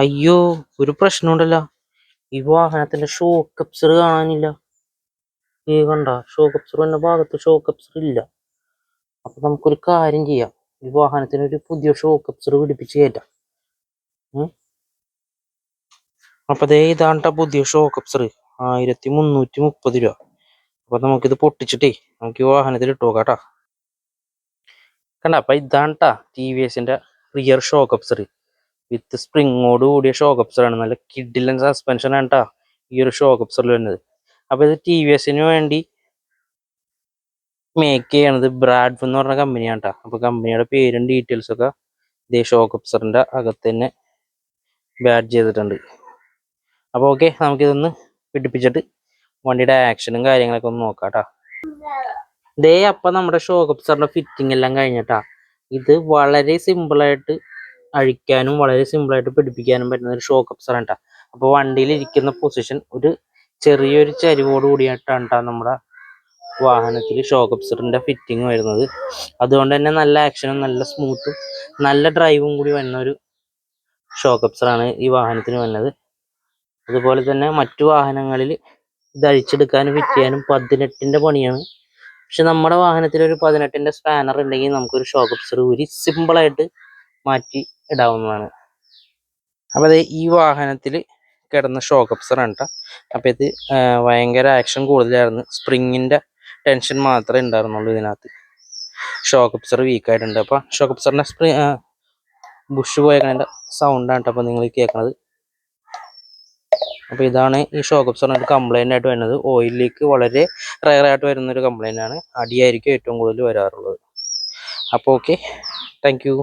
അയ്യോ, ഒരു പ്രശ്നമുണ്ടല്ലോ. ഈ വാഹനത്തിന്റെ ഷോക്ക് അബ്സർ കാണാനില്ല. ഈ കണ്ട ഷോക്ക് അബ്സർ എന്ന ഭാഗത്ത് ഷോക്ക് അബ്സർ ഇല്ല. അപ്പൊ നമുക്കൊരു കാര്യം ചെയ്യാം. ഈ വാഹനത്തിന് ഒരു പുതിയ ഷോക്ക് അബ്സർ പിടിപ്പിച്ച് കയറ്റാം. അപ്പൊ ഇതാണ്ട പുതിയ ഷോക്ക് അബ്സർ 1330 രൂപ. അപ്പൊ നമുക്കിത് പൊട്ടിച്ചിട്ടേ നമുക്ക് ഈ വാഹനത്തിൽ ഇട്ട് നോക്കാട്ടാ. കണ്ട, അപ്പൊ ഇതാണ്ടാ TVSന്റെ റിയർ ഷോക്ക് അബ്സർ വിത്ത് സ്പ്രിങ്ങോട് കൂടിയ ഷോക്ക് അബ്സർ ആണ്. നല്ല കിഡിലൻ സസ്പെൻഷൻ ആണ് ട്ടാ ഈ ഒരു ഷോക്ക് അബ്സറിൽ വരുന്നത്. അപ്പൊ ഇത് TVSന് വേണ്ടി മേക്ക് ചെയ്യണത് ബ്രാഡ്ഫ് എന്ന് പറഞ്ഞ കമ്പനിയാണ് ട്ടാ. അപ്പൊ കമ്പനിയുടെ പേരും ഡീറ്റെയിൽസ് ഒക്കെ ഇതേ ഷോക്ക് അബ്സറിന്റെ അകത്ത് തന്നെ ബാഡ് ചെയ്തിട്ടുണ്ട്. അപ്പൊ ഓക്കെ, നമുക്കിതൊന്ന് പിടിപ്പിച്ചിട്ട് വണ്ടിയുടെ ആക്ഷനും കാര്യങ്ങളൊക്കെ ഒന്ന് നോക്കാട്ടാ. അപ്പൊ നമ്മുടെ ഷോക്ക് അബ്സറിന്റെ ഫിറ്റിംഗ് എല്ലാം കഴിഞ്ഞിട്ടാ. ഇത് വളരെ സിമ്പിളായിട്ട് അഴിക്കാനും വളരെ സിമ്പിളായിട്ട് പിടിപ്പിക്കാനും പറ്റുന്ന ഒരു ഷോക്ക് അബ്സർ ആണ് ട്ടാ. അപ്പൊ വണ്ടിയിൽ ഇരിക്കുന്ന പൊസിഷൻ ഒരു ചെറിയൊരു ചരിവോട് കൂടിയിട്ടാണ് നമ്മുടെ വാഹനത്തിൽ ഷോക്ക് അബ്സറിന്റെ ഫിറ്റിംഗ് വരുന്നത്. അതുകൊണ്ട് തന്നെ നല്ല ആക്ഷനും നല്ല സ്മൂത്തും നല്ല ഡ്രൈവും കൂടി വരുന്ന ഒരു ഷോക്ക് അബ്സറാണ് ഈ വാഹനത്തിന് വരുന്നത്. അതുപോലെ തന്നെ മറ്റു വാഹനങ്ങളിൽ ഇത് അഴിച്ചെടുക്കാനും ഫിറ്റ് ചെയ്യാനും 18ന്റെ പണിയാണ്. പക്ഷെ നമ്മുടെ വാഹനത്തിൽ ഒരു 18ന്റെ സ്പാനർ ഉണ്ടെങ്കിൽ നമുക്കൊരു ഷോക്ക് അബ്സർ ഊരി സിമ്പിളായിട്ട് മാറ്റി ഇടാവുന്നതാണ്. അപ്പൊ അത് ഈ വാഹനത്തിൽ കിടന്ന ഷോക്ക് അബ്സർ ആണ് ട്ടോ. അപ്പൊ ഇത് ഭയങ്കര ആക്ഷൻ കൂടുതലായിരുന്നു. സ്പ്രിങ്ങിന്റെ ടെൻഷൻ മാത്രമേ ഉണ്ടായിരുന്നുള്ളൂ ഇതിനകത്ത്. ഷോക്ക് അബ്സർ വീക്ക് ആയിട്ടുണ്ട്. അപ്പൊ ഷോക്ക് അബ്സറിന്റെ ബുഷ് പോയതിന്റെ സൗണ്ടാണ് ട്ടോ അപ്പൊ നിങ്ങൾ കേൾക്കണത്. അപ്പൊ ഇതാണ് ഈ ഷോക്ക് അബ്സറിന് ഒരു കംപ്ലൈന്റ് ആയിട്ട് വരുന്നത്. ഓയിൽ ലീക്ക് വളരെ റയർ ആയിട്ട് വരുന്ന ഒരു കംപ്ലൈന്റ് ആണ്. അടിയായിരിക്കും ഏറ്റവും കൂടുതൽ വരാറുള്ളത്. അപ്പോൾ ഓക്കെ, താങ്ക് യു.